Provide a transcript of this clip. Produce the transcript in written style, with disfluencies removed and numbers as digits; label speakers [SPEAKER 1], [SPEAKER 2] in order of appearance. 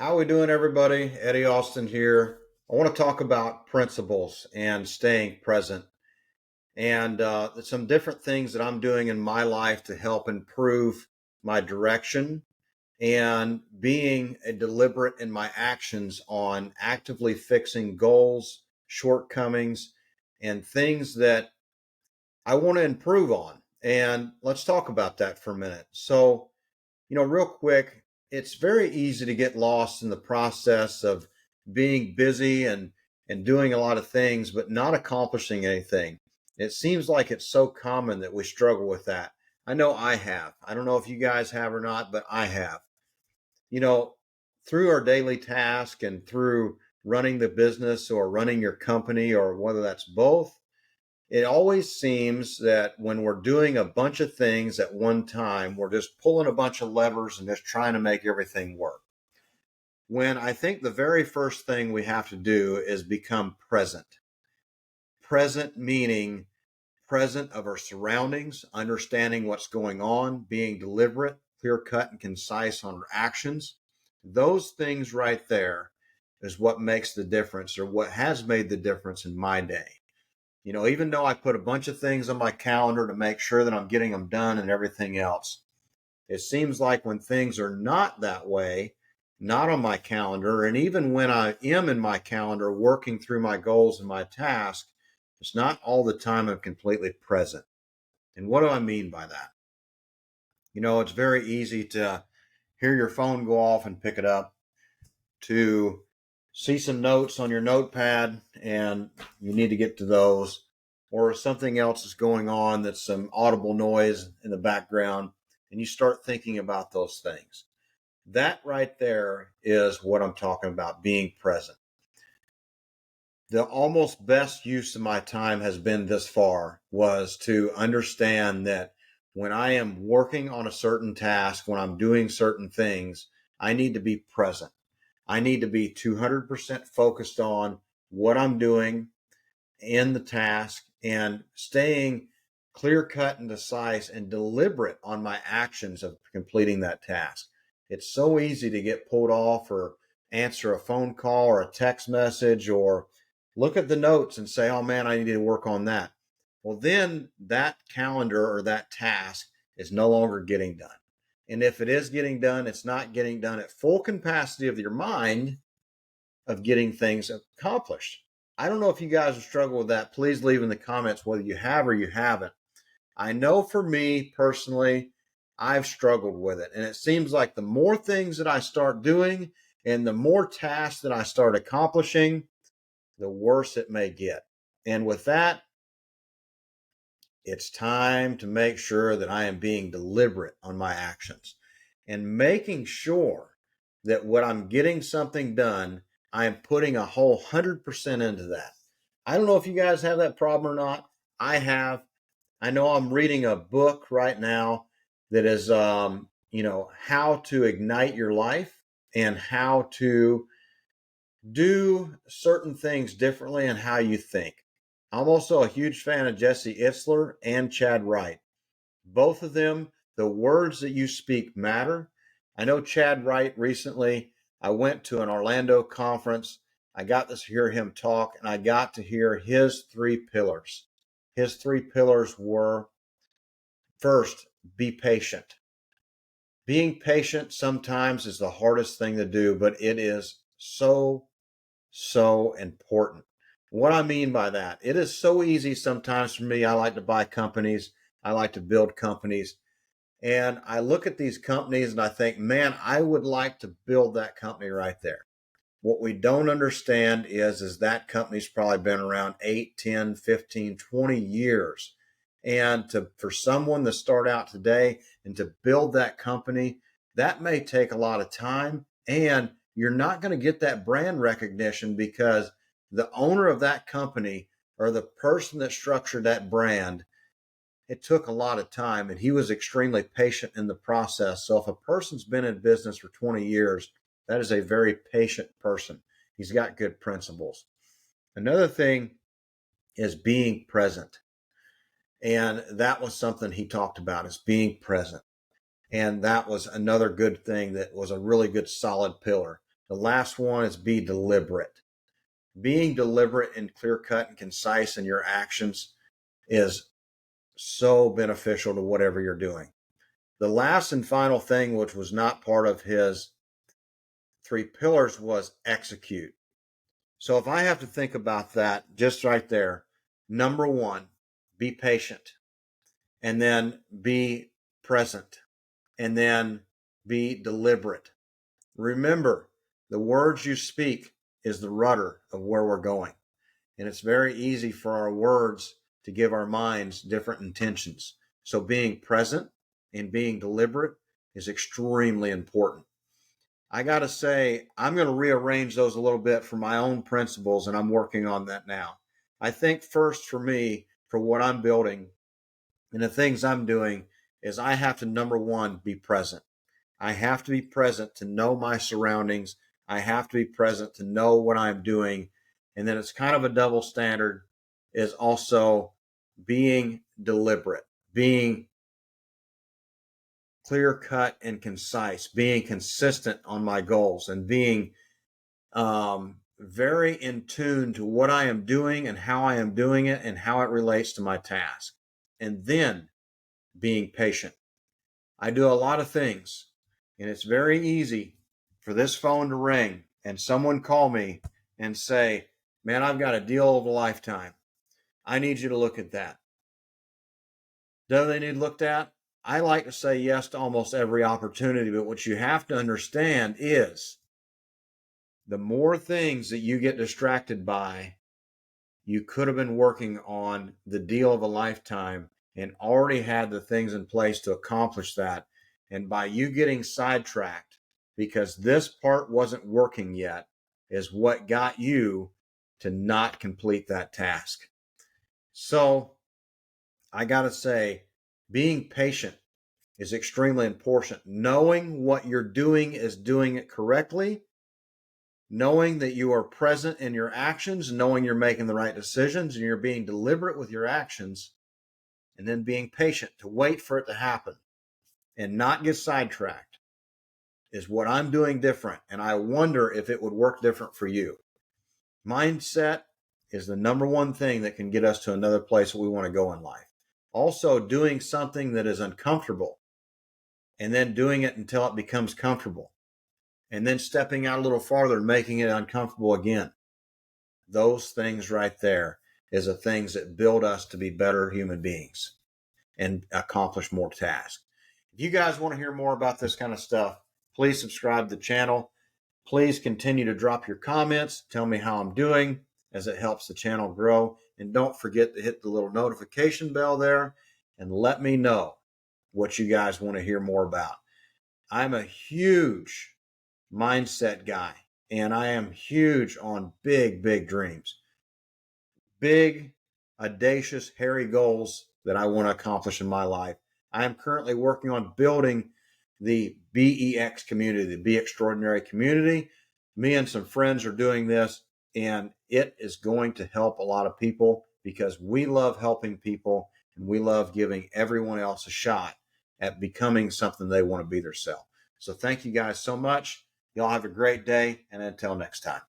[SPEAKER 1] How we doing, everybody? Eddie Austin here. I want to talk about principles and staying present and some different things that I'm doing in my life to help improve my direction and being deliberate in my actions on actively fixing goals, shortcomings, and things that I want to improve on. And let's talk about that for a minute. Real quick, it's very easy to get lost in the process of being busy and doing a lot of things, but not accomplishing anything. It seems like it's so common that we struggle with that. I know I have. I don't know if you guys have or not, but I have. You know, through our daily task and through running the business or running your company, or whether that's both, it always seems that when we're doing a bunch of things at one time, we're just pulling a bunch of levers and just trying to make everything work. When I think the very first thing we have to do is become present. Present meaning present of our surroundings, understanding what's going on, being deliberate, clear cut, and concise on our actions. Those things right there is what makes the difference, or what has made the difference in my day. Even though I put a bunch of things on my calendar to make sure that I'm getting them done and everything else, it seems like when things are not that way, not on my calendar, and even when I am in my calendar working through my goals and my tasks, it's not all the time I'm completely present. And what do I mean by that? It's very easy to hear your phone go off and pick it up, to see some notes on your notepad and you need to get to those, or something else is going on that's some audible noise in the background, and you start thinking about those things. That right there is what I'm talking about, being present. The almost best use of my time has been this far was to understand that when I am working on a certain task, when I'm doing certain things, I need to be present. I need to be 200% focused on what I'm doing in the task and staying clear cut and concise and deliberate on my actions of completing that task. It's so easy to get pulled off or answer a phone call or a text message or look at the notes and say, oh man, I need to work on that. Well, then that calendar or that task is no longer getting done. And if it is getting done, it's not getting done at full capacity of your mind of getting things accomplished. I don't know if you guys have struggled with that. Please leave in the comments whether you have or you haven't. I know for me personally, I've struggled with it. And it seems like the more things that I start doing and the more tasks that I start accomplishing, the worse it may get. And with that, it's time to make sure that I am being deliberate on my actions and making sure that when I'm getting something done, I am putting a whole 100% into that. I don't know if you guys have that problem or not. I have. I know I'm reading a book right now that is, how to ignite your life and how to do certain things differently and how you think. I'm also a huge fan of Jesse Itzler and Chad Wright. Both of them, the words that you speak matter. I know Chad Wright recently, I went to an Orlando conference. I got to hear him talk and I got to hear his three pillars. His three pillars were: first, be patient. Being patient sometimes is the hardest thing to do, but it is so important. What I mean by that, it is so easy sometimes for me. I like to buy companies, I like to build companies. And I look at these companies and I think, man, I would like to build that company right there. What we don't understand is that company's probably been around 8, 10, 15, 20 years. And for someone to start out today and to build that company, that may take a lot of time. And you're not going to get that brand recognition because the owner of that company or the person that structured that brand, it took a lot of time and he was extremely patient in the process. So if a person's been in business for 20 years, that is a very patient person. He's got good principles. Another thing is being present. And that was something he talked about, is being present. And that was another good thing that was a really good solid pillar. The last one is be deliberate. Being deliberate and clear cut and concise in your actions is so beneficial to whatever you're doing. The last and final thing, which was not part of his 3 pillars, was execute. So if I have to think about that just right there, number 1, be patient, and then be present, and then be deliberate. Remember, the words you speak is the rudder of where we're going. And it's very easy for our words to give our minds different intentions. So being present and being deliberate is extremely important. I got to say, I'm going to rearrange those a little bit for my own principles, and I'm working on that now. I think first for me, for what I'm building and the things I'm doing, is I have to, number 1, be present. I have to be present to know my surroundings. I have to be present to know what I'm doing. And then it's kind of a double standard, is also being deliberate, being clear cut and concise, being consistent on my goals, and being very in tune to what I am doing and how I am doing it and how it relates to my task. And then being patient. I do a lot of things, and it's very easy for this phone to ring and someone call me and say, man, I've got a deal of a lifetime. I need you to look at that. Do they need looked at? I like to say yes to almost every opportunity, but what you have to understand is the more things that you get distracted by, you could have been working on the deal of a lifetime and already had the things in place to accomplish that. And by you getting sidetracked because this part wasn't working yet is what got you to not complete that task. So I got to say, being patient is extremely important. Knowing what you're doing is doing it correctly, knowing that you are present in your actions, knowing you're making the right decisions and you're being deliberate with your actions, and then being patient to wait for it to happen and not get sidetracked is what I'm doing different. And I wonder if it would work different for you. Mindset is the number 1 thing that can get us to another place that we want to go in life. Also, doing something that is uncomfortable and then doing it until it becomes comfortable, and then stepping out a little farther and making it uncomfortable again. Those things right there is the things that build us to be better human beings and accomplish more tasks. If you guys want to hear more about this kind of stuff, please subscribe to the channel. Please continue to drop your comments. Tell me how I'm doing, as it helps the channel grow. And don't forget to hit the little notification bell there and let me know what you guys want to hear more about. I'm a huge mindset guy, and I am huge on big, big dreams. Big, audacious, hairy goals that I want to accomplish in my life. I am currently working on building the BEX community, the Be Extraordinary community. Me and some friends are doing this, and it is going to help a lot of people because we love helping people and we love giving everyone else a shot at becoming something they want to be themselves. So thank you guys so much. Y'all have a great day, and until next time.